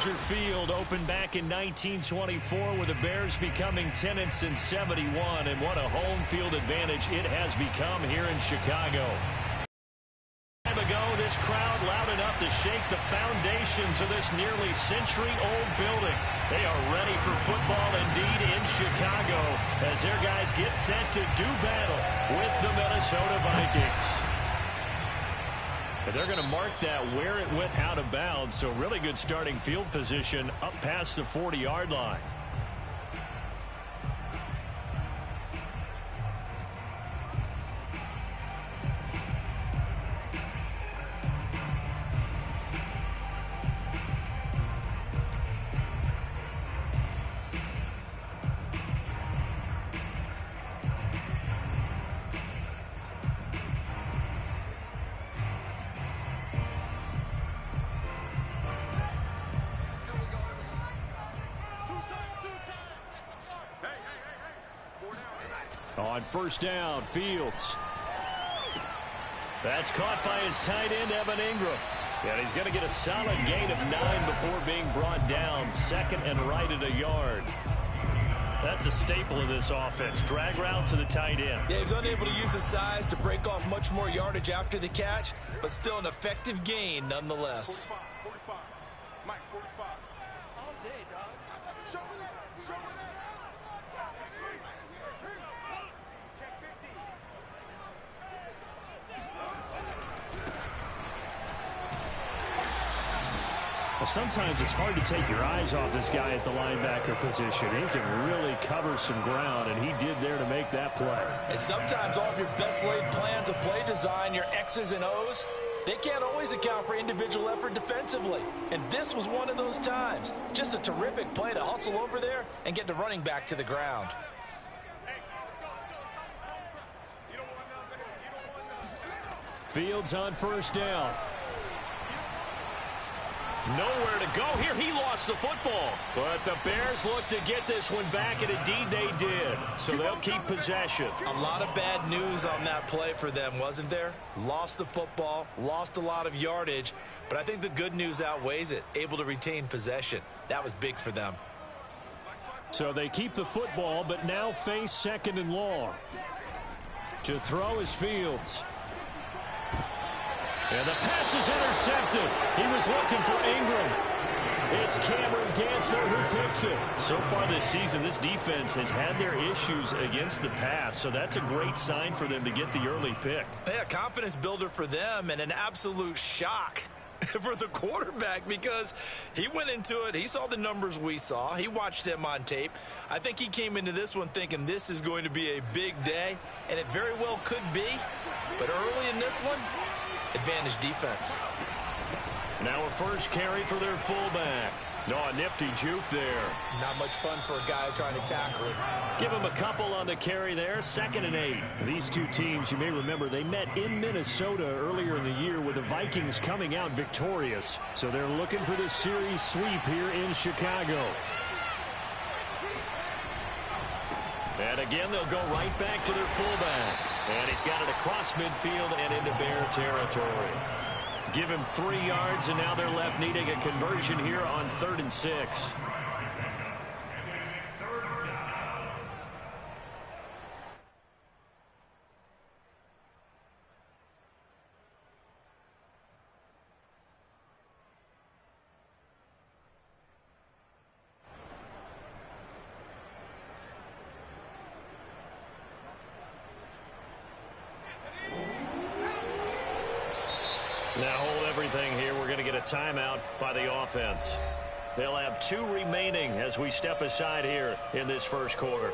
Soldier Field opened back in 1924 with the Bears becoming 10-71, and what a home field advantage it has become here in Chicago. Ago, this crowd loud enough to shake the foundations of this nearly century-old building. They are ready for football indeed in Chicago as their guys get set to do battle with the Minnesota Vikings. And they're going to mark that where it went out of bounds, so really good starting field position up past the 40-yard line. On first down, Fields. That's caught by his tight end, Evan Ingram. And he's going to get a solid gain of 9 before being brought down. Second and right at a yard. That's a staple of this offense. Drag route to the tight end. Yeah, he was unable to use his size to break off much more yardage after the catch, but still an effective gain nonetheless. 45. Mike, 45. All day, dog. Show me that. Show me that. Check 50. Well, sometimes it's hard to take your eyes off this guy at the linebacker position. He can really cover some ground, and he did there to make that play. And sometimes all of your best laid plans of play design, your X's and O's, they can't always account for individual effort defensively. And this was one of those times. Just a terrific play to hustle over there and get the running back to the ground. Fields on first down. Nowhere to go here. He lost the football. But the Bears look to get this one back, and indeed they did. So they'll keep possession. A lot of bad news on that play for them, wasn't there? Lost the football, lost a lot of yardage, but I think the good news outweighs it. Able to retain possession. That was big for them. So they keep the football, but now face second and long. To throw is Fields. And the pass is intercepted. He was looking for Ingram. It's Cameron Dantzler who picks it. So far this season, this defense has had their issues against the pass, so that's a great sign for them to get the early pick. Yeah, confidence builder for them and an absolute shock for the quarterback because he went into it. He saw the numbers we saw. He watched them on tape. I think he came into this one thinking this is going to be a big day, and it very well could be. But early in this one, advantage defense. Now a first carry for their fullback. No, a nifty juke there. Not much fun for a guy trying to tackle it. Give him a couple on the carry there. 2nd and 8. These two teams, you may remember, they met in Minnesota earlier in the year with the Vikings coming out victorious. So they're looking for this series sweep here in Chicago. And again, they'll go right back to their fullback. And he's got it across midfield and into Bear territory. Give him 3 yards, and now they're left needing a conversion here on 3rd and 6. Now hold everything here. We're going to get a timeout by the offense. They'll have 2 remaining as we step aside here in this first quarter.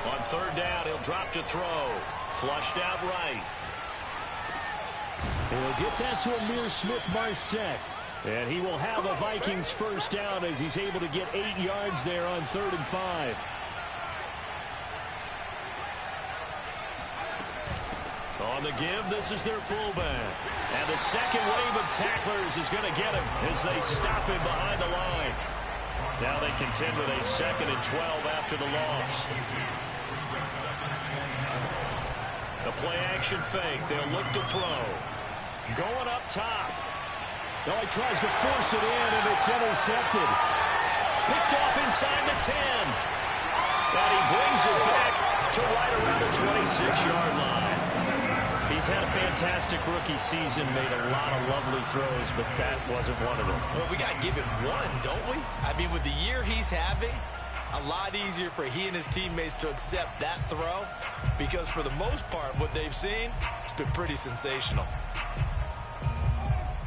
On 3rd down, he'll drop to throw. Flushed out right. And he'll get that to Amir Smith-Marset. And he will have a Vikings first down as he's able to get 8 yards there on 3rd and 5. On the give, this is their fullback. And the second wave of tacklers is going to get him as they stop him behind the line. Now they contend with a 2nd and 12 after the loss. The play action fake. They'll look to throw. Going up top. No, he tries to force it in, and it's intercepted. Picked off inside the 10. And he brings it back to right around the 26-yard line. He's had a fantastic rookie season, made a lot of lovely throws, but that wasn't one of them. Well, we got to give him one, don't we? I mean, with the year he's having, a lot easier for he and his teammates to accept that throw because for the most part, what they've seen, it's been pretty sensational.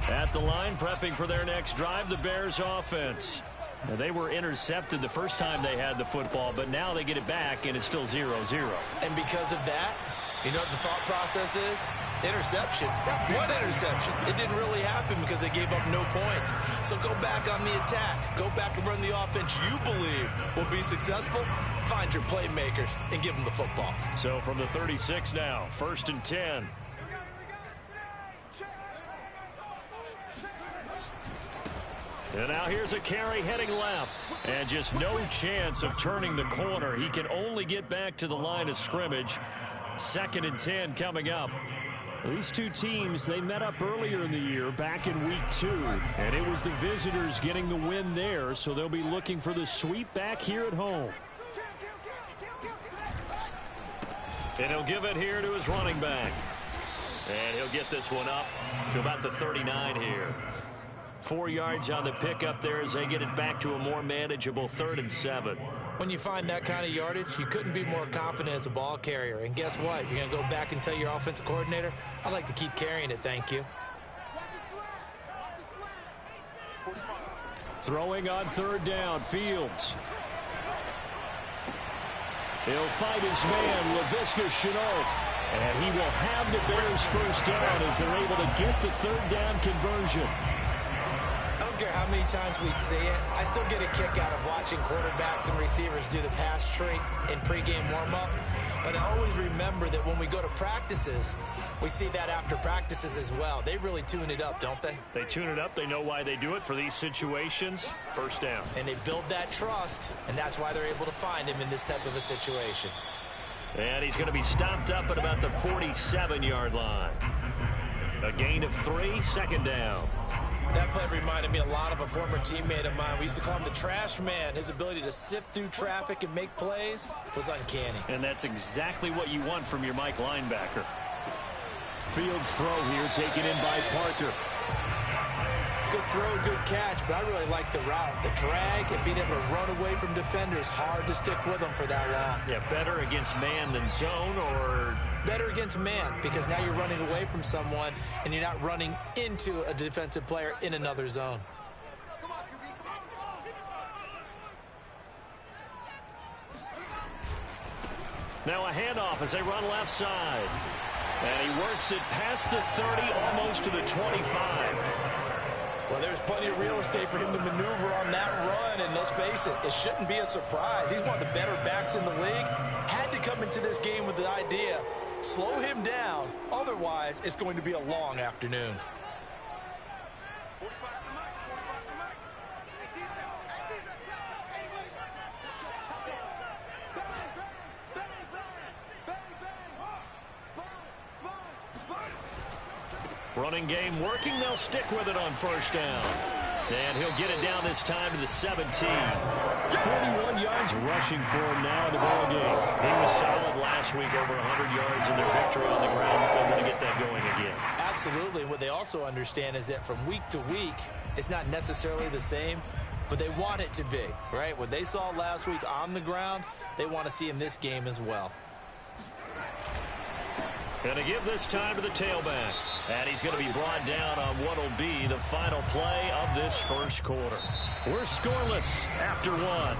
At the line, prepping for their next drive, the Bears offense. Now, they were intercepted the first time they had the football, but now they get it back, and it's still 0-0. And because of that, you know what the thought process is? Interception. One interception. It didn't really happen because they gave up no points. So go back on the attack. Go back and run the offense you believe will be successful. Find your playmakers and give them the football. So from the 36 now, 1st and 10. And now here's a carry heading left. And just no chance of turning the corner. He can only get back to the line of scrimmage. 2nd and 10 coming up. These two teams, they met up earlier in the year back in week 2. And it was the visitors getting the win there, so they'll be looking for the sweep back here at home. And he'll give it here to his running back. And he'll get this one up to about the 39 here. 4 yards on the pickup there as they get it back to a more manageable 3rd and 7. When you find that kind of yardage, you couldn't be more confident as a ball carrier. And guess what? You're going to go back and tell your offensive coordinator, I'd like to keep carrying it, thank you. Throwing on 3rd down, Fields. He'll fight his man, Laviska Shenault. And he will have the Bears first down as they're able to get the 3rd down conversion. I don't care how many times we see it. I still get a kick out of watching quarterbacks and receivers do the pass tree in pregame warm-up. But I always remember that when we go to practices, we see that after practices as well. They really tune it up, don't they? They tune it up. They know why they do it for these situations. First down. And they build that trust, and that's why they're able to find him in this type of a situation. And he's going to be stopped up at about the 47-yard line. A gain of 3, 2nd down. That play reminded me a lot of a former teammate of mine. We used to call him the trash man. His ability to sift through traffic and make plays was uncanny. And that's exactly what you want from your Mike linebacker. Fields throw here taken in by Parker. Good throw, good catch, but I really like the route. The drag and being able to run away from defenders, hard to stick with them for that long. Yeah, better against man than zone, or better against man, because now you're running away from someone and you're not running into a defensive player in another zone. Now a handoff as they run left side. And he works it past the 30, almost to the 25. Well, there's plenty of real estate for him to maneuver on that run, and let's face it, it shouldn't be a surprise. He's one of the better backs in the league. Had to come into this game with the idea, slow him down, otherwise it's going to be a long afternoon. Running game working. They'll stick with it on first down. And he'll get it down this time to the 17. 41 yards rushing for him now in the ball game. He was solid last week, over 100 yards in their victory on the ground. They want to get that going again. Absolutely. What they also understand is that from week to week, it's not necessarily the same, but they want it to be, right? What they saw last week on the ground, they want to see in this game as well. Going to give this time to the tailback. And he's going to be brought down on what will be the final play of this first quarter. We're scoreless after 1.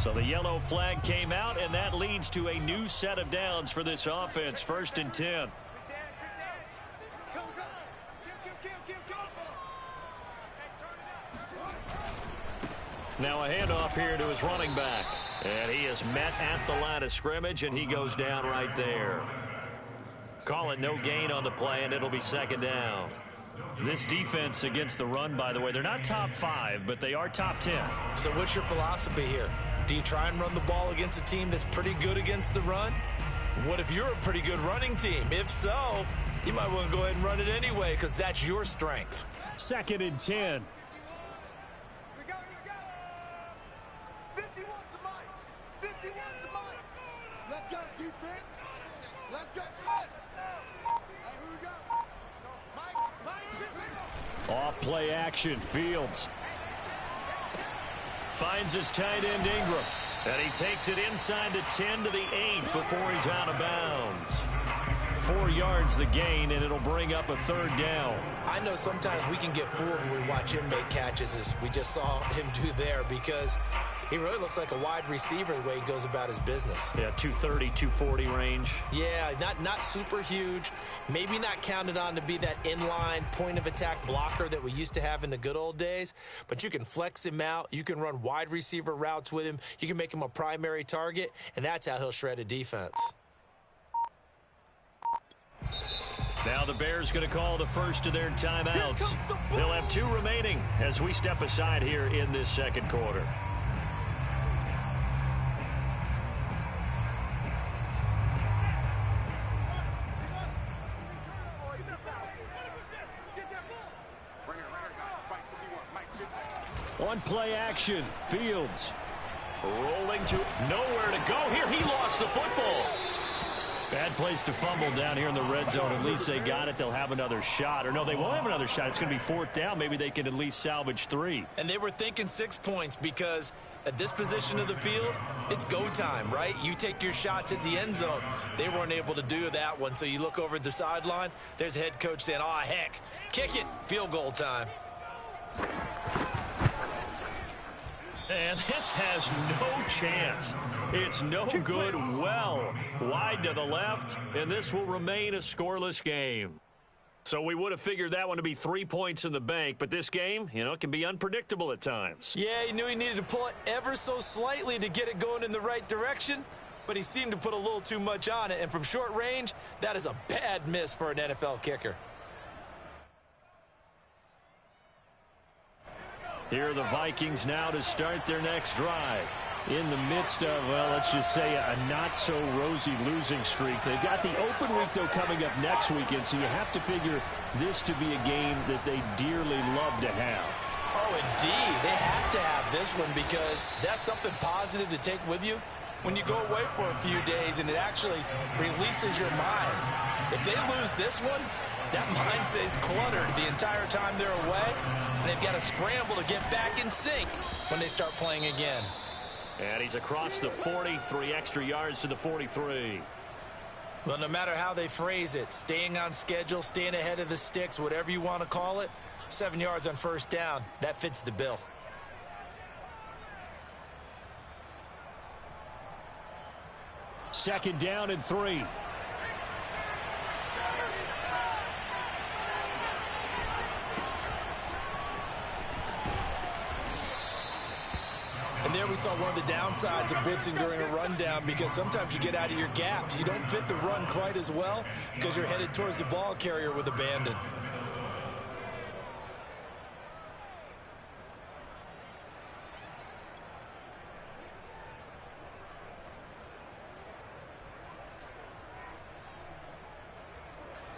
So the yellow flag came out, and that leads to a new set of downs for this offense. 1st and 10. Now a handoff here to his running back. And he is met at the line of scrimmage, and he goes down right there. Call it no gain on the play, and it'll be 2nd down. This defense against the run, by the way, they're not top 5, but they are top 10. So what's your philosophy here? Do you try and run the ball against a team that's pretty good against the run? What if you're a pretty good running team? If so, you might want to go ahead and run it anyway because that's your strength. 2nd and 10. Let's go, defense. Let's go, shit. Hey, who we got? Mike, Off play action. Fields finds his tight end Ingram. And he takes it inside the 10 to the 8 before he's out of bounds. 4 yards the gain, and it'll bring up a 3rd down. I know sometimes we can get fooled when we watch him make catches, as we just saw him do there, because he really looks like a wide receiver the way he goes about his business. Yeah, 230, 240 range. Yeah, not super huge. Maybe not counted on to be that inline point-of-attack blocker that we used to have in the good old days. But you can flex him out. You can run wide receiver routes with him. You can make him a primary target, and that's how he'll shred a defense. Now the Bears going to call the first of their timeouts. They'll have 2 remaining as we step aside here in this 2nd quarter. On play action, Fields rolling to nowhere to go here. He lost the football. Bad place to fumble down here in the red zone. At least they got it. They'll have another shot. Or no, they won't have another shot. It's going to be 4th down. Maybe they can at least salvage 3. And they were thinking 6 points because at this position of the field, it's go time, right? You take your shots at the end zone. They weren't able to do that one. So you look over at the sideline. There's the head coach saying, oh, heck, kick it. Field goal time. And this has no chance. It's no good. Well, wide to the left, and this will remain a scoreless game. So we would have figured that one to be 3 points in the bank, but this game, it can be unpredictable at times. Yeah, he knew he needed to pull it ever so slightly to get it going in the right direction, but he seemed to put a little too much on it, and from short range, that is a bad miss for an NFL kicker. Here are the Vikings now to start their next drive. In the midst of, well, let's just say a not-so-rosy losing streak. They've got the open week, though, coming up next weekend, so you have to figure this to be a game that they dearly love to have. Oh, indeed. They have to have this one because that's something positive to take with you when you go away for a few days, and it actually releases your mind. If they lose this one, that mind stays cluttered the entire time they're away, and they've got to scramble to get back in sync when they start playing again. And he's across the 40, 3 extra yards to the 43. Well, no matter how they phrase it, staying on schedule, staying ahead of the sticks, whatever you want to call it, 7 yards on 1st down, that fits the bill. Second down and 3. And there we saw one of the downsides of blitzing during a rundown because sometimes you get out of your gaps. You don't fit the run quite as well because you're headed towards the ball carrier with abandon.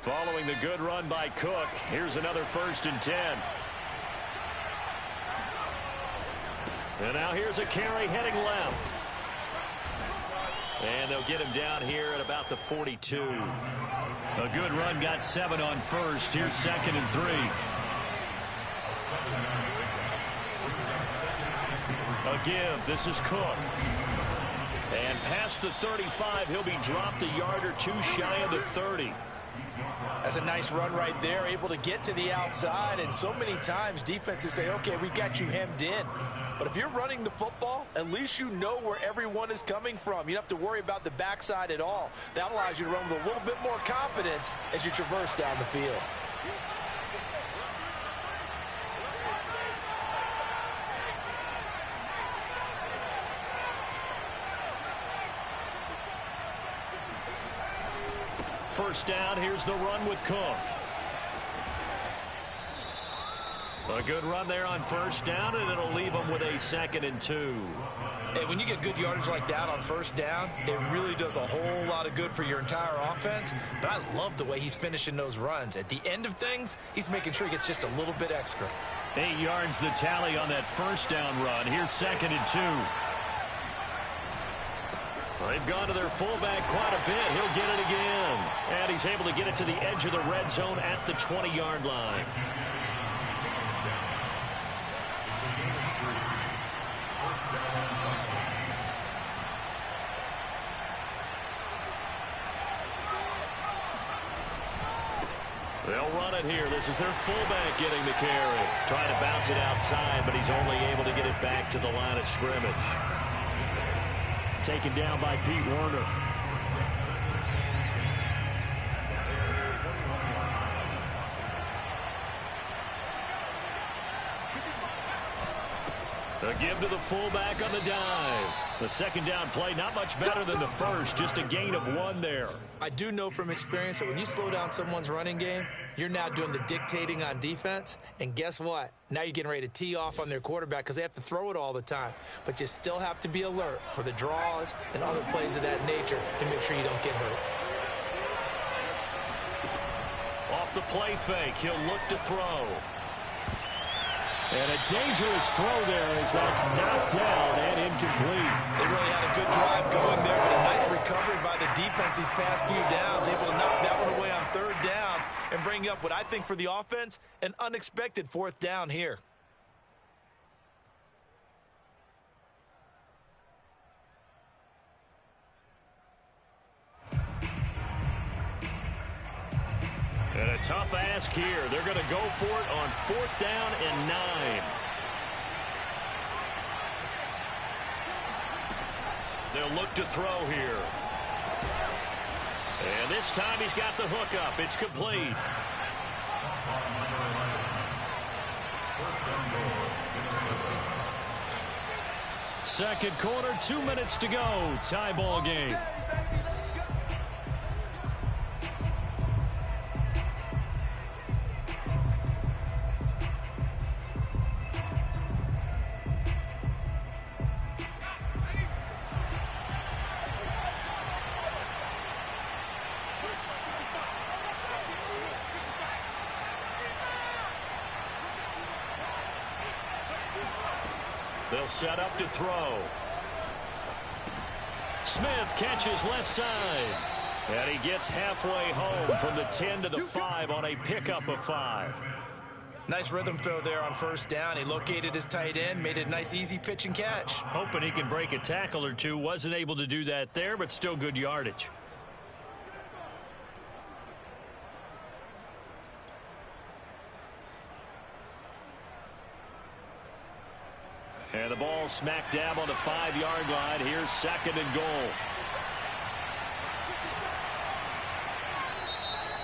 Following the good run by Cook, here's another 1st and 10. And now here's a carry heading left. And they'll get him down here at about the 42. A good run, got 7 on 1st. Here's 2nd and 3. A give. This is Cook. And past the 35, he'll be dropped a yard or 2 shy of the 30. That's a nice run right there, able to get to the outside. And so many times defenses say, okay, we got you hemmed in. But if you're running the football, at least you know where everyone is coming from. You don't have to worry about the backside at all. That allows you to run with a little bit more confidence as you traverse down the field. First down, here's the run with Cook. A good run there on first down, and it'll leave them with a 2nd and 2. Hey, when you get good yardage like that on first down, it really does a whole lot of good for your entire offense. But I love the way he's finishing those runs. At the end of things, he's making sure he gets just a little bit extra. 8 yards the tally on that first down run. Here's 2nd and 2. They've gone to their fullback quite a bit. He'll get it again. And he's able to get it to the edge of the red zone at the 20-yard line. They'll run it here. This is their fullback getting the carry. Trying to bounce it outside, but he's only able to get it back to the line of scrimmage. Taken down by Pete Werner. A give to the fullback on the dive. The second down play, not much better than the first, just a gain of 1 there. I do know from experience that when you slow down someone's running game, you're now doing the dictating on defense. And guess what? Now you're getting ready to tee off on their quarterback because they have to throw it all the time. But you still have to be alert for the draws and other plays of that nature to make sure you don't get hurt. Off the play fake, he'll look to throw. And a dangerous throw there as that's knocked down and incomplete. They really had a good drive going there, but a nice recovery by the defense these past few downs, able to knock that one away on 3rd down and bring up what I think for the offense, an unexpected 4th down here. And a tough ask here. They're going to go for it on 4th down and 9. They'll look to throw here. And this time he's got the hook up. It's complete. Second quarter, 2 minutes to go. Tie ball game. They'll set up to throw. Smith catches left side. And he gets halfway home from the 10 to the 5 on a pickup of 5. Nice rhythm throw there on 1st down. He located his tight end, made it a nice easy pitch and catch. Hoping he can break a tackle or two. Wasn't able to do that there, but still good yardage. And the ball smack dab on the 5-yard line. Here's 2nd and goal.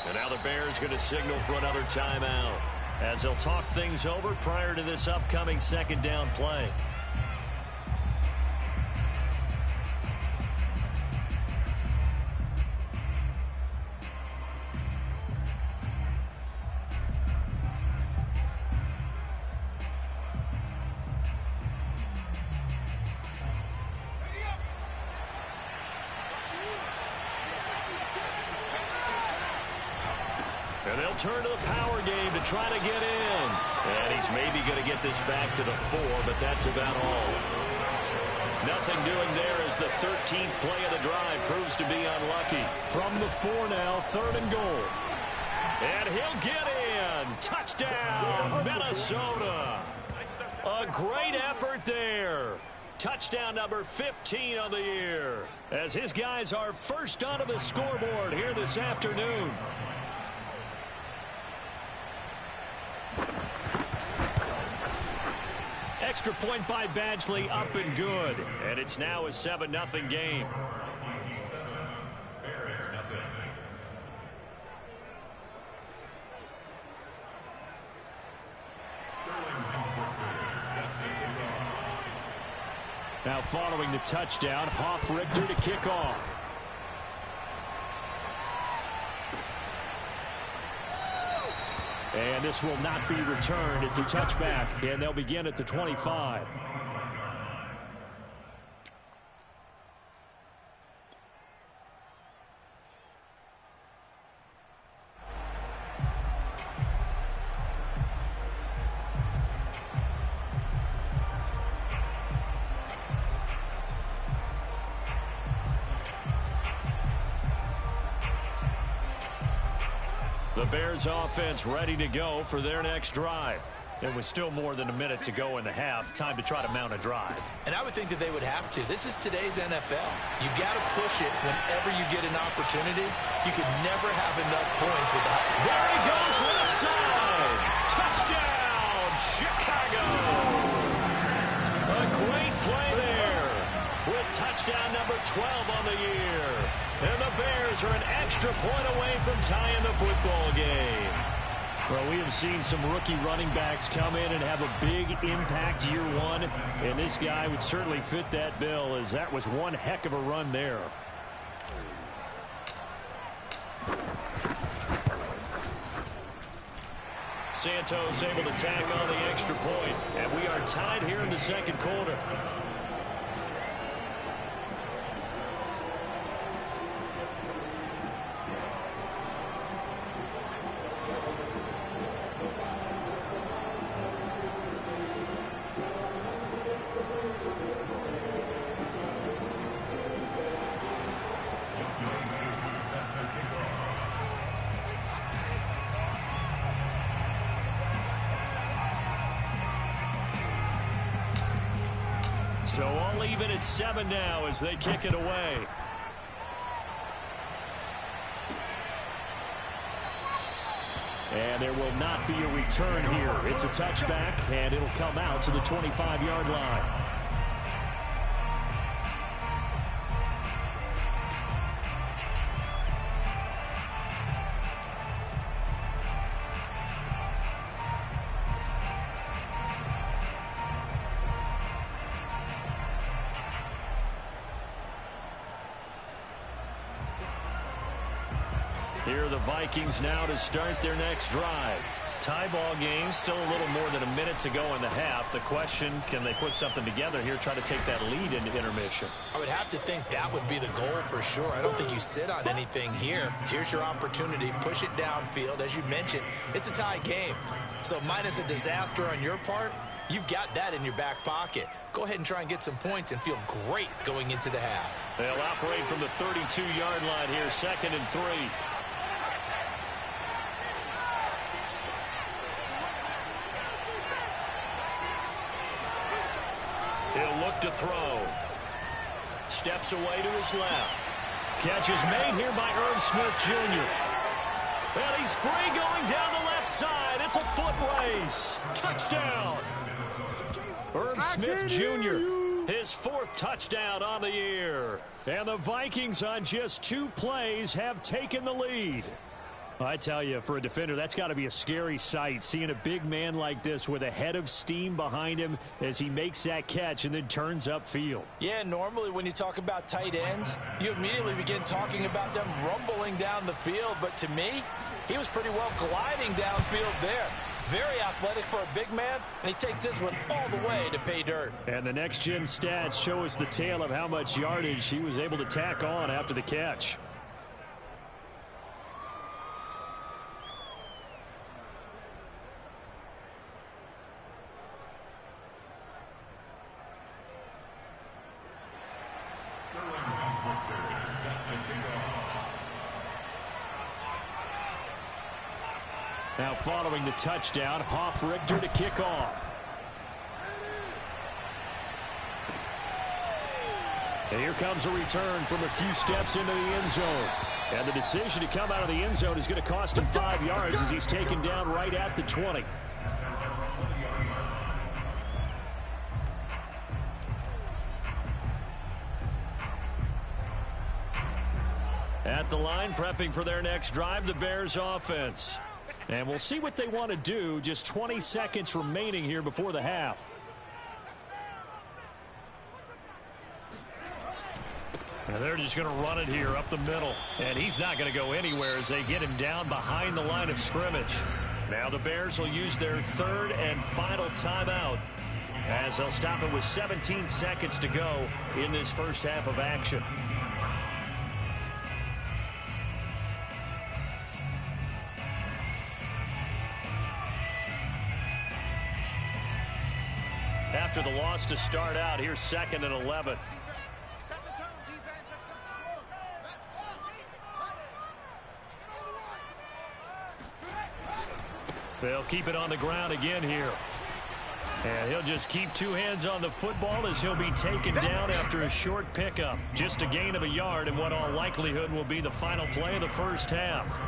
And now the Bears going to signal for another timeout as they'll talk things over prior to this upcoming 2nd down play. And they'll turn to the power game to try to get in. And he's maybe going to get this back to the 4, but that's about all. Nothing doing there as the 13th play of the drive proves to be unlucky. From the 4 now, 3rd and goal. And he'll get in. Touchdown, Minnesota. A great effort there. Touchdown number 15 on the year. As his guys are first onto the scoreboard here this afternoon. extra point by Badgley, up and good. And it's now a 7-0 game. Now following the touchdown, Hoff-Richter to kick off. And this will not be returned. It's a touchback, and they'll begin at the 25. The Bears offense ready to go for their next drive. There was still more than a minute to go in the half. Time to try to mount a drive. And I would think that they would have to. This is today's NFL. You got to push it whenever you get an opportunity. You could never have enough points without. There he goes, left side. Touchdown, Chicago. A great play there with touchdown number 12 on the year. And the Bears are an extra point away from tying the football game. Well, we have seen some rookie running backs come in and have a big impact year one. And this guy would certainly fit that bill, as that was one heck of a run there. Santos able to tack on the extra point. And we are tied here in the second quarter. So all even at 7 now as they kick it away. And there will not be a return here. It's a touchback, and it'll come out to the 25-yard line. Here are the Vikings now to start their next drive. Tie ball game, still a little more than a minute to go in the half. The question, can they put something together here, try to take that lead into intermission? I would have to think that would be the goal for sure. I don't think you sit on anything here. Here's your opportunity. Push it downfield. As you mentioned, it's a tie game. So minus a disaster on your part, you've got that in your back pocket. Go ahead and try and get some points and feel great going into the half. They'll operate from the 32-yard line here, 2nd and 3. He'll look to throw. Steps away to his left. Catch is made here by Irv Smith Jr. And he's free going down the left side. It's a foot race. Touchdown. Irv Smith Jr., his 4th touchdown on the year. And the Vikings on just 2 plays have taken the lead. I tell you, for a defender, that's got to be a scary sight, seeing a big man like this with a head of steam behind him as he makes that catch and then turns upfield. Yeah, normally when you talk about tight ends, you immediately begin talking about them rumbling down the field. But to me, he was pretty well gliding downfield there. Very athletic for a big man, and he takes this one all the way to pay dirt. And the next-gen stats show us the tale of how much yardage he was able to tack on after the catch. Now following the touchdown, Hoff-Richter to kick off. And here comes a return from a few steps into the end zone. And the decision to come out of the end zone is going to cost him 5 yards as he's taken down right at the 20. At the line, prepping for their next drive, the Bears offense. And we'll see what they want to do. Just 20 seconds remaining here before the half. And they're just going to run it here up the middle. And he's not going to go anywhere as they get him down behind the line of scrimmage. Now the Bears will use their third and final timeout, as they'll stop it with 17 seconds to go in this first half of action. After the loss to start out, here's 2nd and 11. They'll keep it on the ground again here. And he'll just keep two hands on the football as he'll be taken down after a short pickup. Just a gain of a yard in what all likelihood will be the final play of the first half.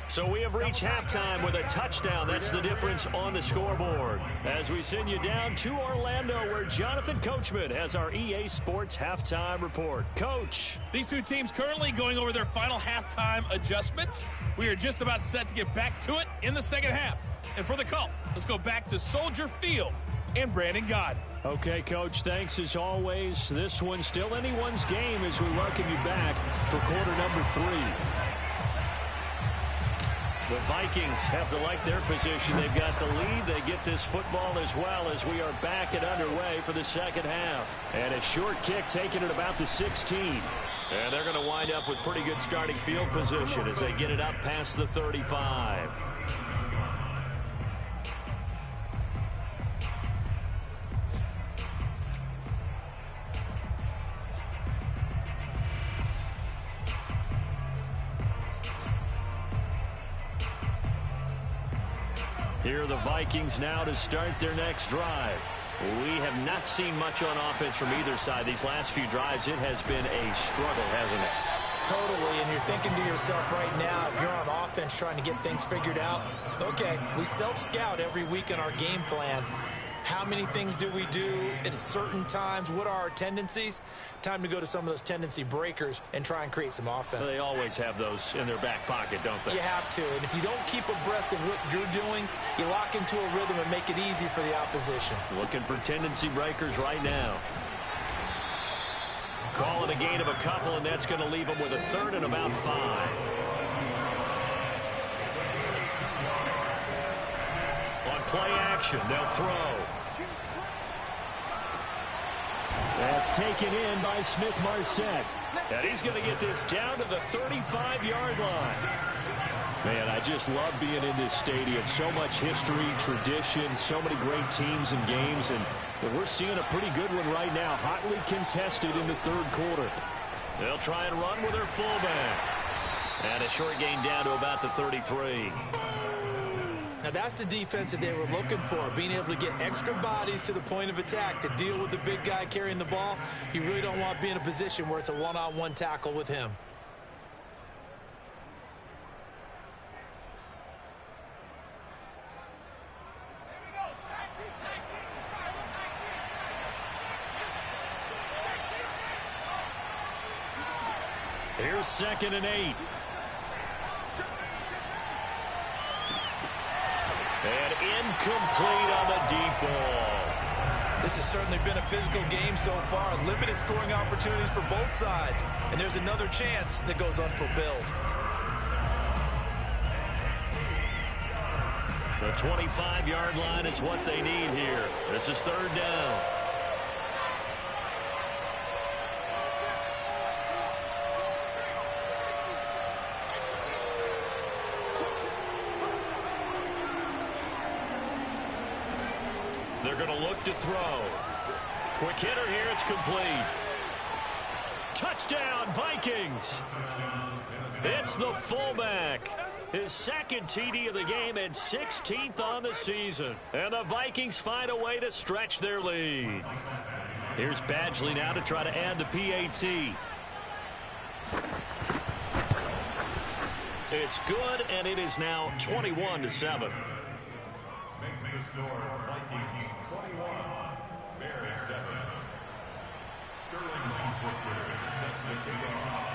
So we have reached halftime with a touchdown. That's the difference on the scoreboard. As we send you down to Orlando, where Jonathan Coachman has our EA Sports halftime report. Coach. These two teams currently going over their final halftime adjustments. We are just about set to get back to it in the second half. And for the call, let's go back to Soldier Field and Brandon Gott. Okay, Coach, thanks as always. This one's still anyone's game as we welcome you back for quarter number 3. The Vikings have to like their position. They've got the lead. They get this football as well as we are back and underway for the second half. And a short kick taken at about the 16. And they're going to wind up with pretty good starting field position as they get it up past the 35. Here are the Vikings now to start their next drive. We have not seen much on offense from either side. These last few drives, it has been a struggle, hasn't it? Totally, and you're thinking to yourself right now, if you're on offense trying to get things figured out, okay, we self-scout every week in our game plan. How many things do we do at certain times? What are our tendencies? Time to go to some of those tendency breakers and try and create some offense. They always have those in their back pocket, don't they? You have to, and if you don't keep abreast of what you're doing, you lock into a rhythm and make it easy for the opposition. Looking for tendency breakers right now. Calling a gain of a couple, and that's going to leave them with a third and about 5. On play action, they'll throw. That's taken in by Smith-Marset. And he's going to get this down to the 35-yard line. Man, I just love being in this stadium. So much history, tradition, so many great teams and games. And we're seeing a pretty good one right now, hotly contested in the third quarter. They'll try and run with their fullback. And a short gain down to about the 33. Now that's the defense that they were looking for, being able to get extra bodies to the point of attack to deal with the big guy carrying the ball. You really don't want to be in a position where it's a one-on-one tackle with him. Here's 2nd and 8. And incomplete on the deep ball. This has certainly been a physical game so far. Limited scoring opportunities for both sides. And there's another chance that goes unfulfilled. The 25-yard line is what they need here. This is 3rd down. They're going to look to throw. Quick hitter here. It's complete. Touchdown, Vikings. It's the fullback. His 2nd TD of the game and 16th on the season. And the Vikings find a way to stretch their lead. Here's Badgley now to try to add the PAT. It's good, and it is now 21-7. the score, Vikings 21, Bears 7. Sterling Victor set to kick off.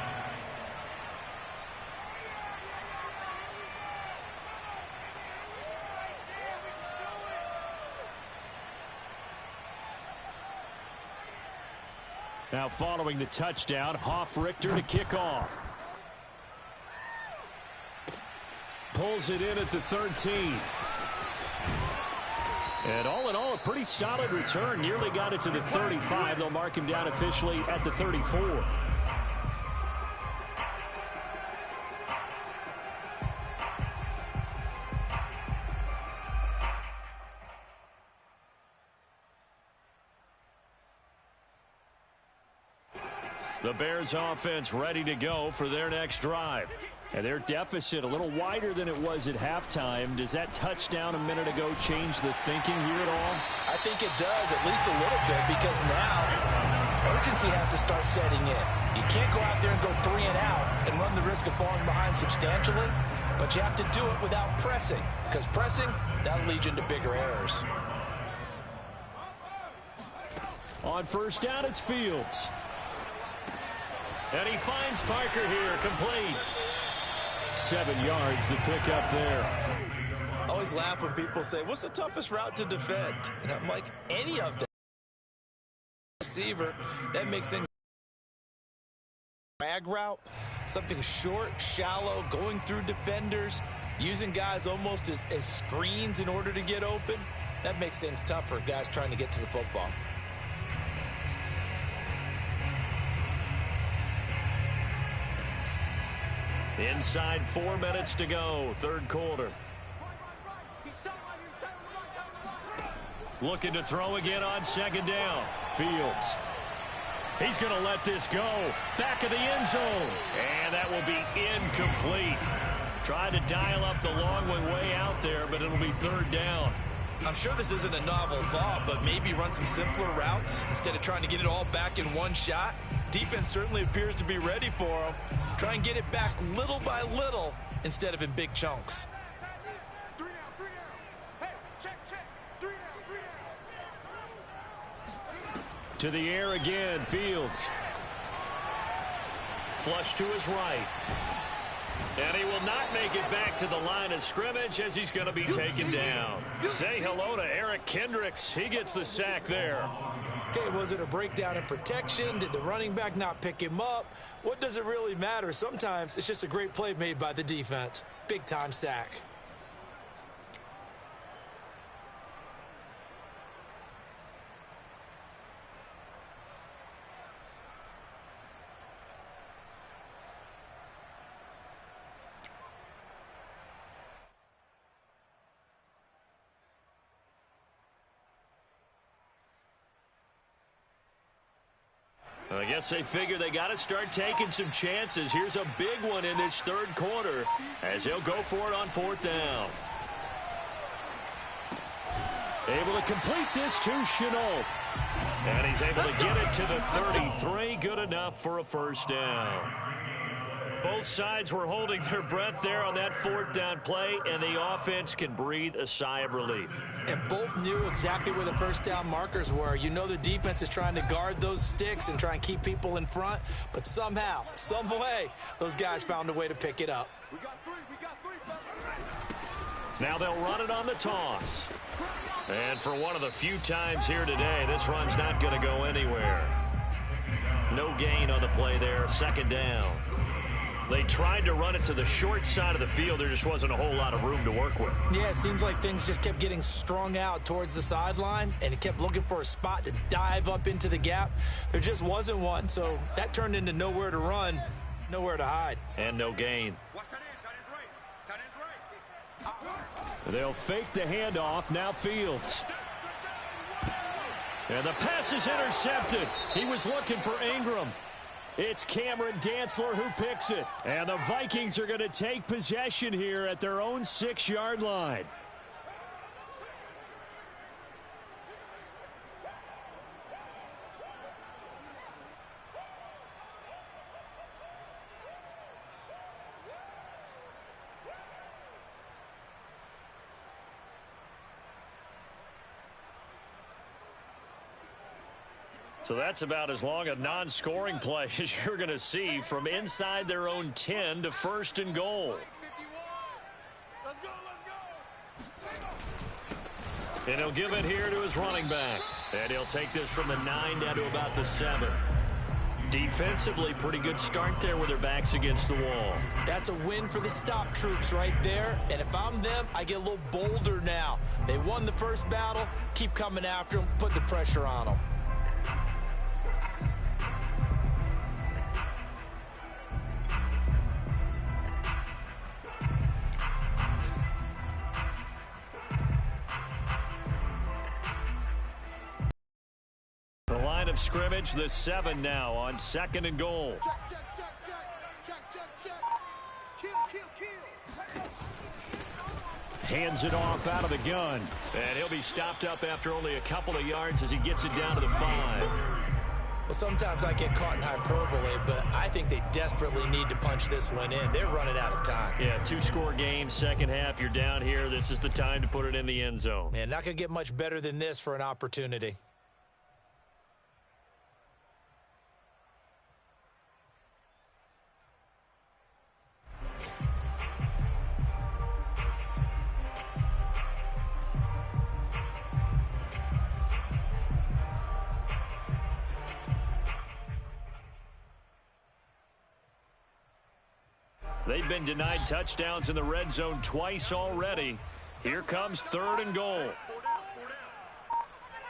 Now following the touchdown, Richter to kick off. Pulls it in at the 13. And all in all, a pretty solid return. Nearly got it to the 35. They'll mark him down officially at the 34. The Bears offense ready to go for their next drive. And their deficit a little wider than it was at halftime. Does that touchdown a minute ago change the thinking here at all? I think it does, at least a little bit, because now urgency has to start setting in. You can't go out there and go 3 and out and run the risk of falling behind substantially, but you have to do it without pressing, because pressing, that'll lead you into bigger errors. On first down, it's Fields. And he finds Parker here, complete. 7 yards, the pickup there. I always laugh when people say, what's the toughest route to defend? And I'm like, any of them. Receiver, that makes things drag route, something short, shallow, going through defenders, using guys almost as screens in order to get open. That makes things tough for guys trying to get to the football. Inside 4 minutes to go, third quarter. Looking to throw again on second down. Fields. He's going to let this go. Back of the end zone. And that will be incomplete. Trying to dial up the long one way out there, but it'll be third down. I'm sure this isn't a novel thought, but maybe run some simpler routes instead of trying to get it all back in one shot. Defense certainly appears to be ready for him. Try and get it back little by little instead of in big chunks. 3 down, 3 down. Hey, check. 3 down, 3 down. To the air again, Fields. Flush to his right. And he will not make it back to the line of scrimmage as he's going to be taken down. Say hello to Eric Kendricks. He gets the sack there. Okay, was it a breakdown in protection? Did the running back not pick him up? What does it really matter? Sometimes it's just a great play made by the defense. Big-time sack. I guess they figure they got to start taking some chances. Here's a big one in this third quarter as he'll go for it on fourth down. Able to complete this to Chenault. And he's able to get it to the 33. Good enough for a first down. Both sides were holding their breath there on that fourth down play, and the offense can breathe a sigh of relief. And both knew exactly where the first down markers were. You know the defense is trying to guard those sticks and try and keep people in front, but somehow, some way, those guys found a way to pick it up. We got 3. Now they'll run it on the toss. And for one of the few times here today, this run's not going to go anywhere. No gain on the play there, second down. They tried to run it to the short side of the field. There just wasn't a whole lot of room to work with. Yeah, it seems like things just kept getting strung out towards the sideline, and it kept looking for a spot to dive up into the gap. There just wasn't one, so that turned into nowhere to run, nowhere to hide. And no gain. Watch that end. Tight end's right. They'll fake the handoff. Now Fields. And the pass is intercepted. He was looking for Ingram. It's Cameron Dantzler who picks it. And the Vikings are going to take possession here at their own 6-yard line. So that's about as long a non-scoring play as you're going to see from inside their own 10 to 1st and goal. Let's go, let's go. And he'll give it here to his running back. And he'll take this from the 9 down to about the 7. Defensively, pretty good start there with their backs against the wall. That's a win for the stop troops right there. And if I'm them, I get a little bolder now. They won the first battle. Keep coming after them. Put the pressure on them. The line of scrimmage, the 7 now on 2nd and goal. Check, check, check, check. Check, check, check. Kill, kill, kill. Hands it off out of the gun. And he'll be stopped up after only a couple of yards as he gets it down to the 5. Well, sometimes I get caught in hyperbole, but I think they desperately need to punch this one in. They're running out of time. Yeah, 2-score game, second half, you're down here. This is the time to put it in the end zone. Man, not going to get much better than this for an opportunity. They've been denied touchdowns in the red zone twice already. Here comes 3rd and goal.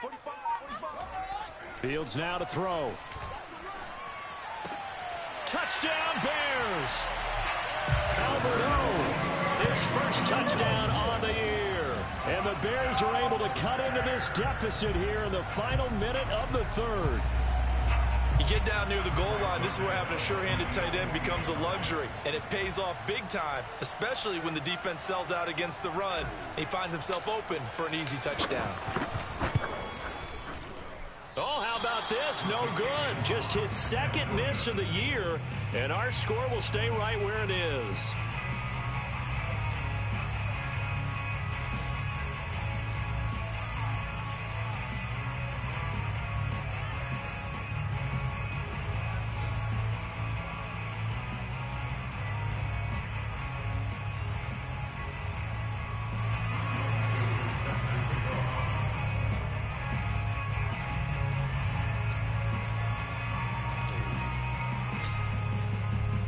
45, 45. Fields now to throw. Touchdown Bears! Albert O, his first touchdown on the year. And the Bears are able to cut into this deficit here in the final minute of the 3rd. You get down near the goal line, this is where having a sure-handed tight end becomes a luxury, and it pays off big time, especially when the defense sells out against the run. He finds himself open for an easy touchdown. Oh, how about this? No good. Just his 2nd miss of the year, and our score will stay right where it is.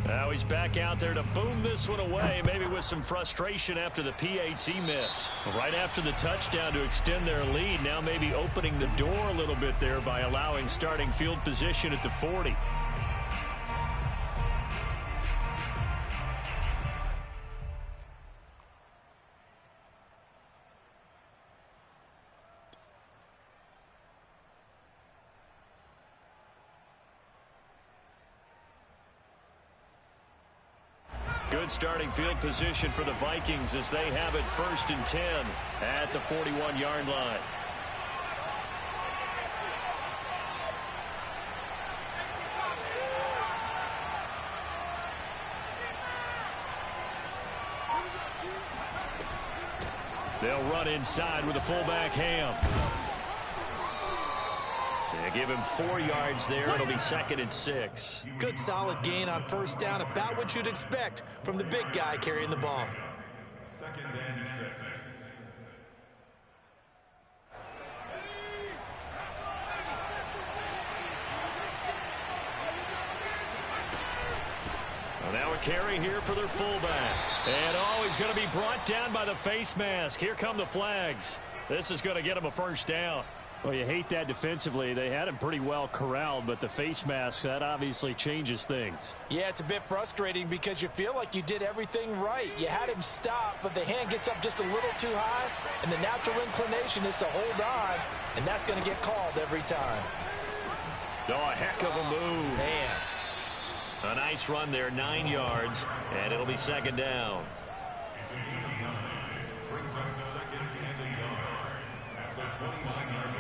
Now he's back out there to boom this one away, maybe with some frustration after the PAT miss. Right after the touchdown to extend their lead, now maybe opening the door a little bit there by allowing starting field position at the 40. Good starting field position for the Vikings as they have it 1st and 10 at the 41-yard line. They'll run inside with the fullback Ham. They give him 4 yards there. It'll be 2nd and 6. Good solid gain on 1st down, about what you'd expect from the big guy carrying the ball. 2nd and 6. Well, now a carry here for their fullback. And he's going to be brought down by the face mask. Here come the flags. This is going to get him a 1st down. Well, you hate that defensively. They had him pretty well corralled, but the face mask, that obviously changes things. Yeah, it's a bit frustrating because you feel like you did everything right. You had him stop, but the hand gets up just a little too high, and the natural inclination is to hold on, and that's going to get called every time. Oh, a heck of a move. Man. A nice run there, 9 yards, and it'll be 2nd down. Brings up 2nd and a yard at the 29-yard line.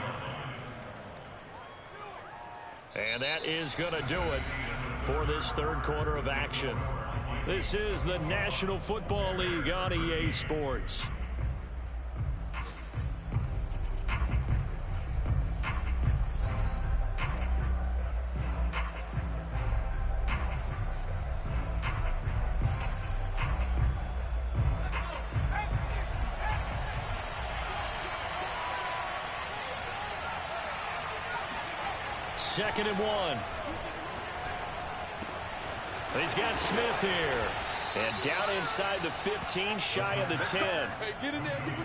And that is going to do it for this 3rd quarter of action. This is the National Football League on EA Sports. 2nd and 1. He's got Smith here. And down inside the 15, shy of the 10.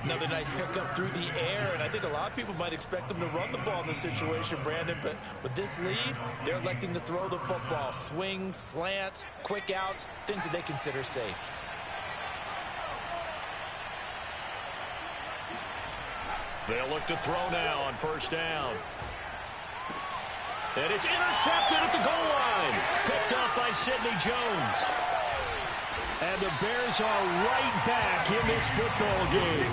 Another nice pickup through the air, and I think a lot of people might expect them to run the ball in this situation, Brandon, but with this lead, they're electing to throw the football. Swings, slants, quick outs, things that they consider safe. They'll look to throw now on 1st down. And it's intercepted at the goal line. Picked off by Sidney Jones. And the Bears are right back in this football game.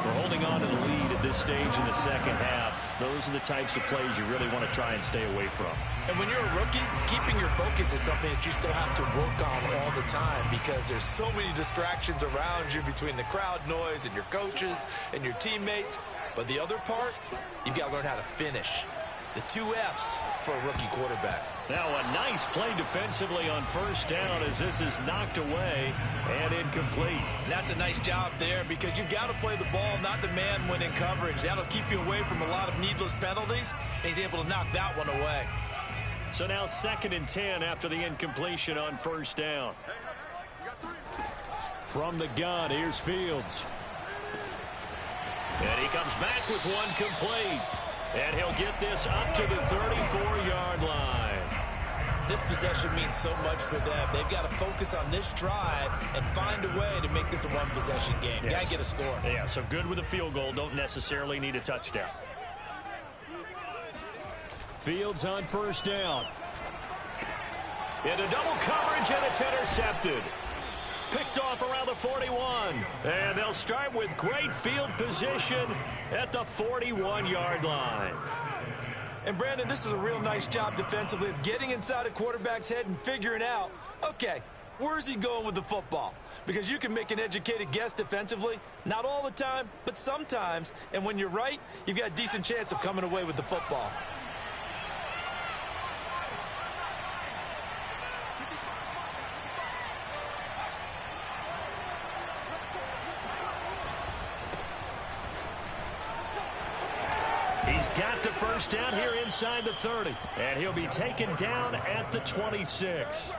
We're holding on to the lead at this stage in the 2nd half. Those are the types of plays you really want to try and stay away from. And when you're a rookie, keeping your focus is something that you still have to work on all the time because there's so many distractions around you between the crowd noise and your coaches and your teammates. But the other part, you've got to learn how to finish. The 2 F's for a rookie quarterback. Now a nice play defensively on 1st down as this is knocked away and incomplete. And that's a nice job there because you've got to play the ball, not the man when in coverage. That'll keep you away from a lot of needless penalties. And he's able to knock that one away. So now 2nd and 10 after the incompletion on 1st down. From the gun, here's Fields. And he comes back with one complete. And he'll get this up to the 34-yard line. This possession means so much for them. They've got to focus on this drive and find a way to make this a one-possession game. Yes. Got to get a score. Yeah, so good with a field goal. Don't necessarily need a touchdown. Fields on 1st down. Into double coverage, and it's intercepted. Picked off around the 41. And they'll start with great field position at the 41-yard line. And, Brandon, this is a real nice job defensively of getting inside a quarterback's head and figuring out, okay, where's he going with the football? Because you can make an educated guess defensively, not all the time, but sometimes. And when you're right, you've got a decent chance of coming away with the football. He's got the 1st down here inside the 30. And he'll be taken down at the 26.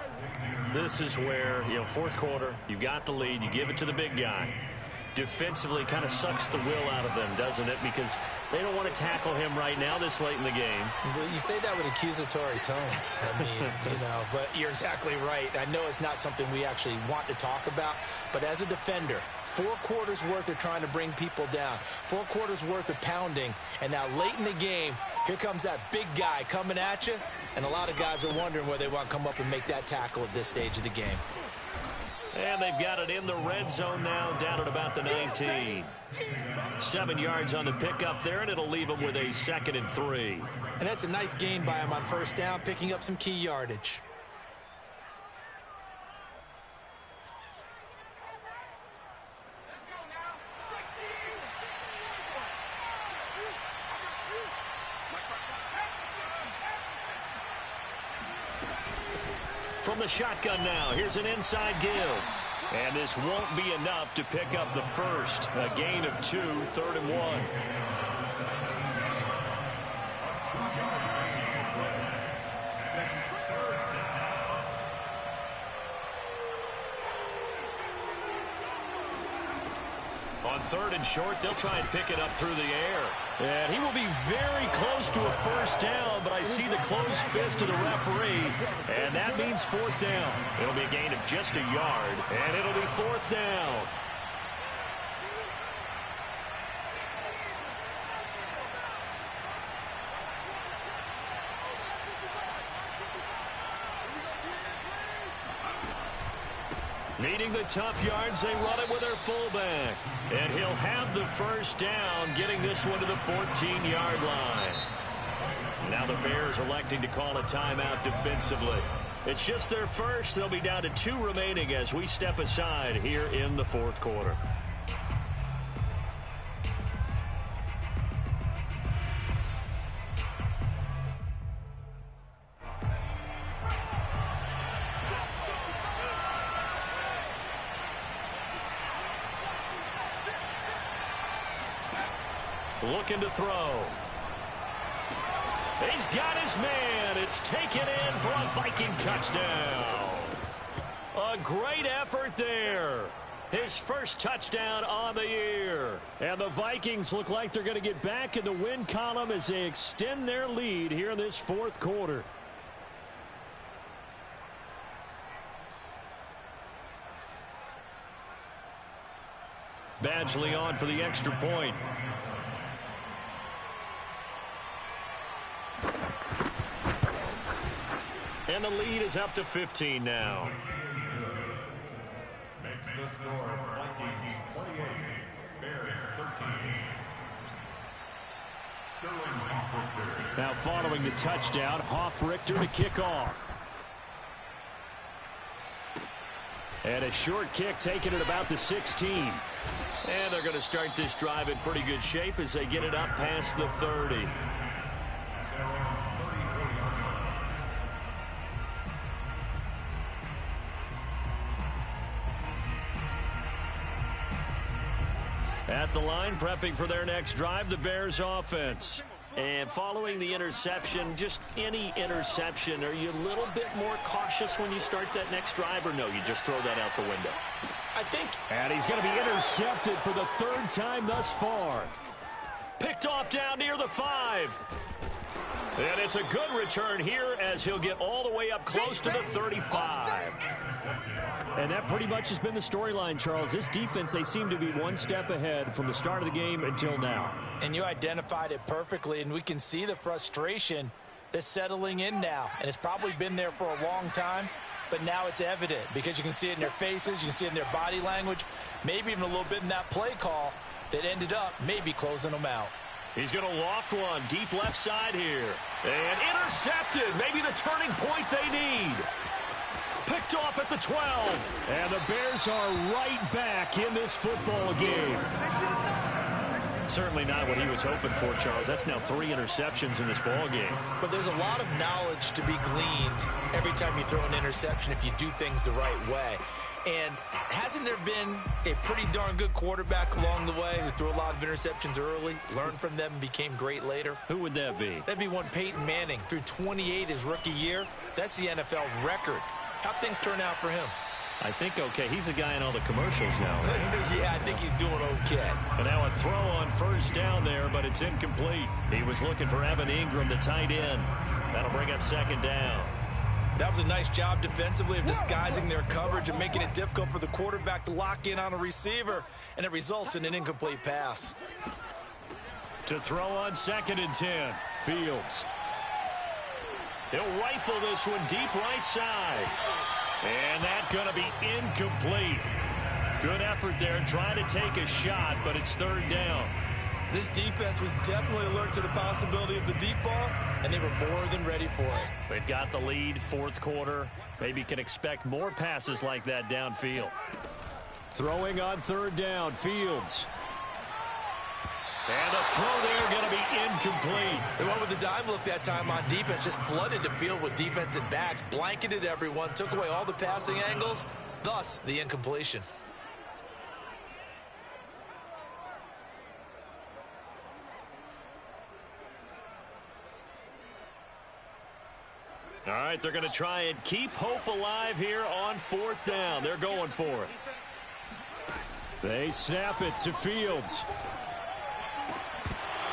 This is where, 4th quarter, you got the lead, you give it to the big guy. Defensively kind of sucks the will out of them, doesn't it? Because they don't want to tackle him right now this late in the game. Well, you say that with accusatory tones. I mean, but you're exactly right. I know it's not something we actually want to talk about, but as a defender, 4 quarters worth of trying to bring people down, 4 quarters worth of pounding, and now late in the game, here comes that big guy coming at you, and a lot of guys are wondering where they want to come up and make that tackle at this stage of the game. And they've got it in the red zone now, down at about the 19. 7 yards on the pickup there, and it'll leave them with a 2nd and 3. And that's a nice gain by him on 1st down, picking up some key yardage. From the shotgun now, here's an inside give. And this won't be enough to pick up the 1st. A gain of 2, 3rd and 1. On 3rd and short, they'll try and pick it up through the air. And he will be very close to a 1st down, but I see the closed fist of the referee, and that means 4th down. It'll be a gain of just a yard, and it'll be 4th down. Needing the tough yards, they run it with their fullback. And he'll have the 1st down, getting this one to the 14-yard line. Now the Bears electing to call a timeout defensively. It's just their 1st. They'll be down to 2 remaining as we step aside here in the 4th quarter. Looking to throw. He's got his man. It's taken in for a Viking touchdown. A great effort there. His first touchdown on the year. And the Vikings look like they're going to get back in the win column as they extend their lead here in this fourth quarter. Badgley on for the extra point. And the lead is up to 15 now. Makes the score Vikings 28, Bears 13. Sterling Hoffrichter. Now following the touchdown, Hoffrichter to kick off. And a short kick taken at about the 16. And they're going to start this drive in pretty good shape as they get it up past the 30. At the line, prepping for their next drive, the Bears offense. And following the interception, just any interception, are you a little bit more cautious when you start that next drive, or no, you just throw that out the window? I think. And he's going to be intercepted for the third time thus far. Picked off down near the 5. And it's a good return here as he'll get all the way up close to the 35. And that pretty much has been the storyline, Charles. This defense, they seem to be one step ahead from the start of the game until now. And you identified it perfectly, and we can see the frustration that's settling in now. And it's probably been there for a long time, but now it's evident because you can see it in their faces, you can see it in their body language, maybe even a little bit in that play call that ended up maybe closing them out. He's going to loft one deep left side here. And intercepted. Maybe the turning point they need. Picked off at the 12. And the Bears are right back in this football game. Certainly not what he was hoping for, Charles. That's now 3 interceptions in this ball game. But there's a lot of knowledge to be gleaned every time you throw an interception if you do things the right way. And hasn't there been a pretty darn good quarterback along the way who threw a lot of interceptions early, learned from them, and became great later? Who would that be? That'd be one Peyton Manning. Threw 28 his rookie year. That's the NFL record. How'd things turn out for him? I think okay. He's a guy in all the commercials now. Right? Yeah, I think he's doing okay. And now a throw on first down there, but it's incomplete. He was looking for Evan Ingram, the tight end. That'll bring up second down. That was a nice job defensively of disguising their coverage and making it difficult for the quarterback to lock in on a receiver, and it results in an incomplete pass. To throw on second and 10, Fields. He'll rifle this one deep right side. And that's going to be incomplete. Good effort there trying to take a shot, but it's third down. This defense was definitely alert to the possibility of the deep ball, and they were more than ready for it. They've got the lead, fourth quarter. Maybe can expect more passes like that downfield. Throwing on third down, Fields. And a throw there going to be incomplete. They went with the dime look that time on defense, just flooded the field with defensive backs, blanketed everyone, took away all the passing angles, thus the incompletion. All right, they're going to try and keep hope alive here on fourth down. They're going for it. They snap it to Fields.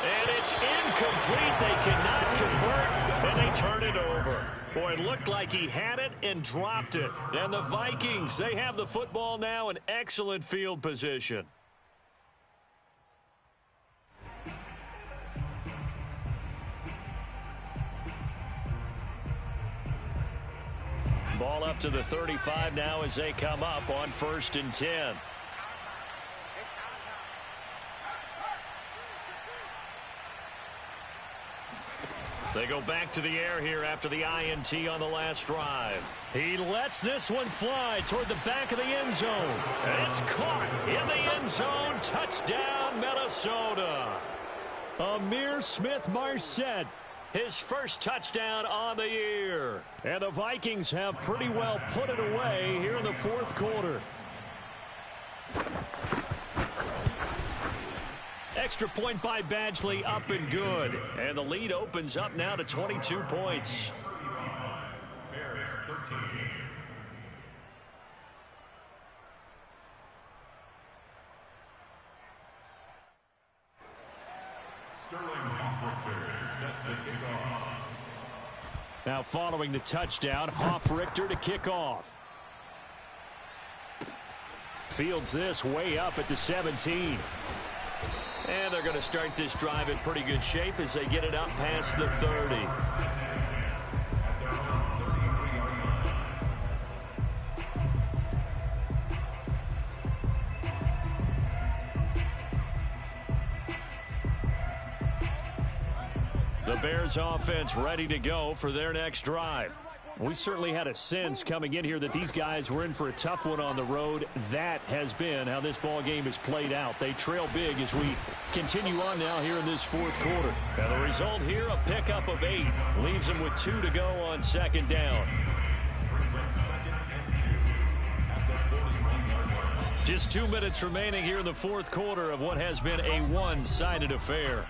And it's incomplete. They cannot convert, and they turn it over. Boy, it looked like he had it and dropped it. And the Vikings, they have the football now in excellent field position. Ball up to the 35 now as they come up on 1st and 10. They go back to the air here after the INT on the last drive. He lets this one fly toward the back of the end zone. And it's caught in the end zone. Touchdown, Minnesota. Amir Smith-Marset, his first touchdown on the year. And the Vikings have pretty well put it away here in the fourth quarter. Extra point by Badgley, up and good. And the lead opens up now to 22 points. Bears 13. Sterling Hoffrichter is set to kick off. Now following the touchdown, Hoffrichter to kick off. Fields this way up at the 17. And they're going to start this drive in pretty good shape as they get it up past the 30. The Bears offense ready to go for their next drive. We certainly had a sense coming in here that these guys were in for a tough one on the road. That has been how this ball game has played out. They trail big as we continue on now here in this fourth quarter. And the result here, a pickup of 8. Leaves them with 2 to go on second down. Brings up 2nd and 2 at the 41-yard line. Just 2 minutes remaining here in the fourth quarter of what has been a one-sided affair.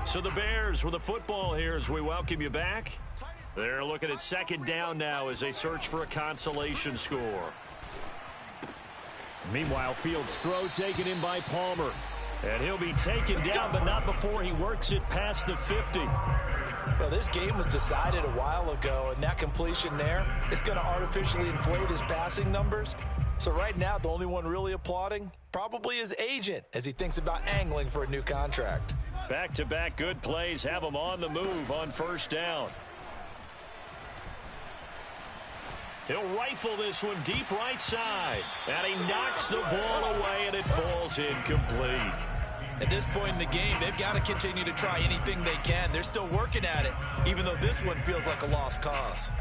So the Bears with the football here as we welcome you back. They're looking at second down now as they search for a consolation score. Meanwhile, Fields' throw taken in by Palmer. And he'll be taken down, but not before he works it past the 50. Well, this game was decided a while ago, and that completion there is going to artificially inflate his passing numbers. So right now, the only one really applauding probably his agent as he thinks about angling for a new contract. Back-to-back good plays have him on the move on first down. He'll rifle this one deep right side. And he knocks the ball away, and it falls incomplete. At this point in the game, they've got to continue to try anything they can. They're still working at it, even though this one feels like a lost cause.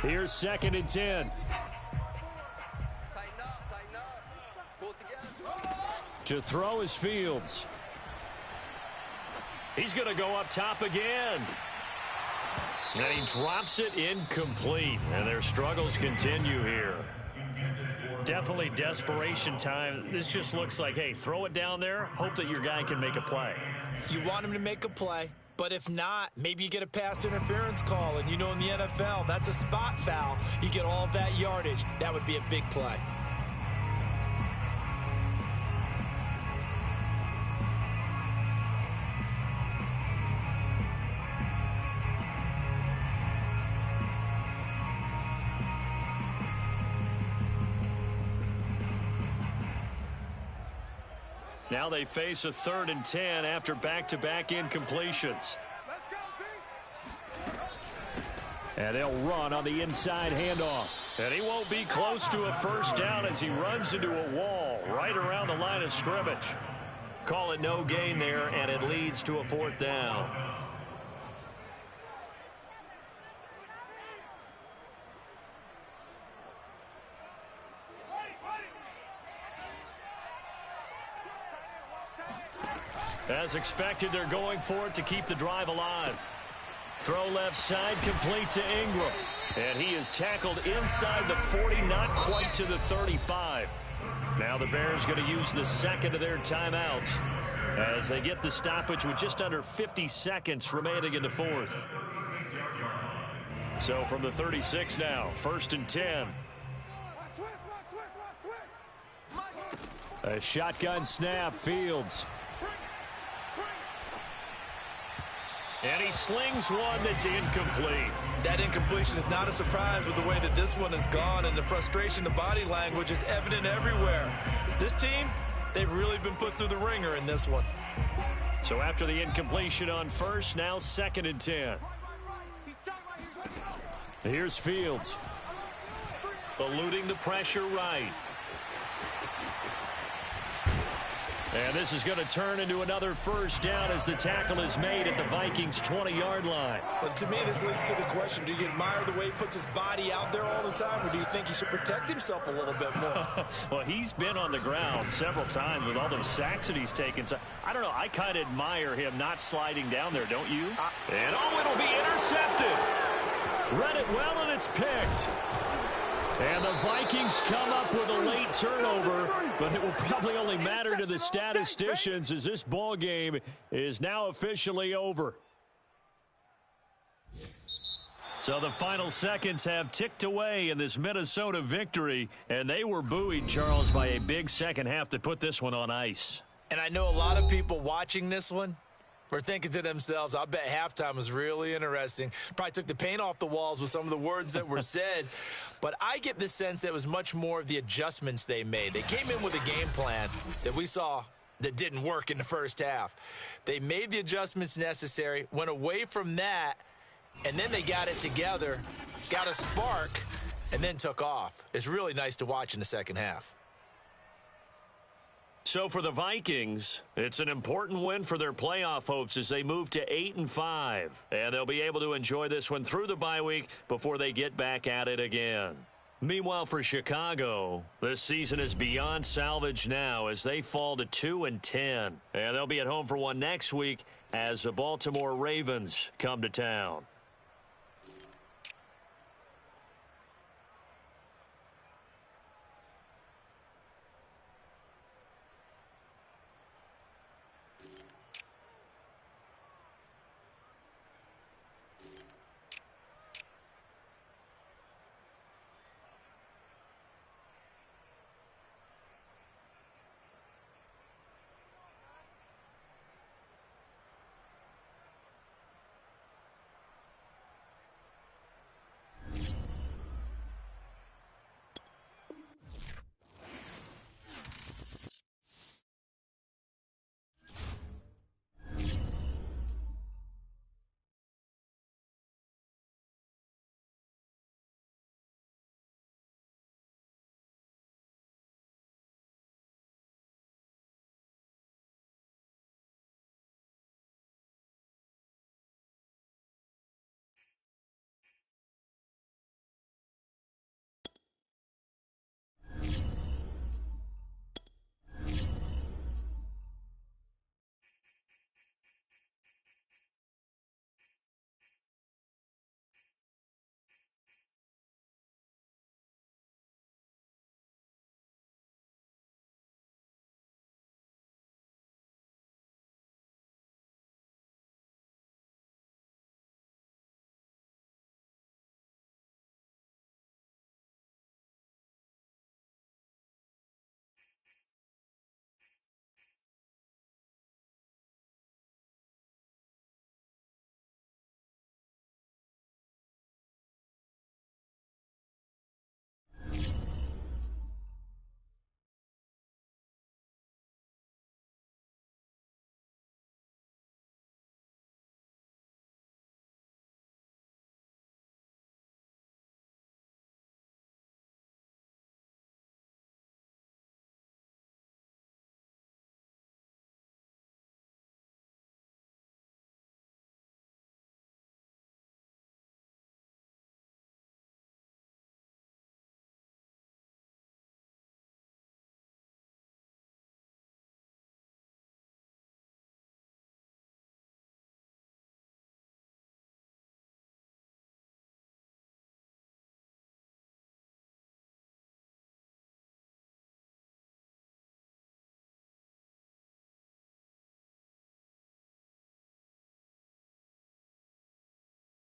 Here's 2nd and 10. To throw is Fields. He's going to go up top again. And he drops it incomplete. And their struggles continue here. Definitely desperation time. This just looks like, hey, throw it down there. Hope that your guy can make a play. You want him to make a play. But if not, maybe you get a pass interference call. And you know in the NFL, that's a spot foul. You get all that yardage. That would be a big play. Now they face a 3rd and 10 after back-to-back incompletions. Let's go, D. And they'll run on the inside handoff. And he won't be close to a first down as he runs into a wall right around the line of scrimmage. Call it no gain there, and it leads to a 4th down. As expected, they're going for it to keep the drive alive. Throw left side, complete to Ingram. And he is tackled inside the 40, not quite to the 35. Now the Bears going to use the second of their timeouts as they get the stoppage with just under 50 seconds remaining in the fourth. So from the 36 now, 1st and 10. A shotgun snap, Fields. And he slings one that's incomplete. That incompletion is not a surprise with the way that this one has gone, and the frustration, the body language is evident everywhere. This team, they've really been put through the ringer in this one. So after the incompletion on first, now 2nd and 10. Here's Fields. Eluding the pressure right. And this is going to turn into another first down as the tackle is made at the Vikings' 20-yard line. Well, to me, this leads to the question, do you admire the way he puts his body out there all the time, or do you think he should protect himself a little bit more? Well, he's been on the ground several times with all those sacks that he's taken. So, I don't know. I kind of admire him not sliding down there, don't you? And, it'll be intercepted. Read it well, and it's picked. And the Vikings come up with a late turnover, but it will probably only matter to the statisticians as this ball game is now officially over. So the final seconds have ticked away in this Minnesota victory, and they were buoyed, Charles, by a big second half to put this one on ice. And I know a lot of people watching this one were thinking to themselves, I bet halftime was really interesting. Probably took the paint off the walls with some of the words that were said. But I get the sense that it was much more of the adjustments they made. They came in with a game plan that we saw that didn't work in the first half. They made the adjustments necessary, went away from that, and then they got it together, got a spark, and then took off. It's really nice to watch in the second half. So for the Vikings, it's an important win for their playoff hopes as they move to 8-5. And they'll be able to enjoy this one through the bye week before they get back at it again. Meanwhile, for Chicago, this season is beyond salvage now as they fall to 2-10. And they'll be at home for one next week as the Baltimore Ravens come to town.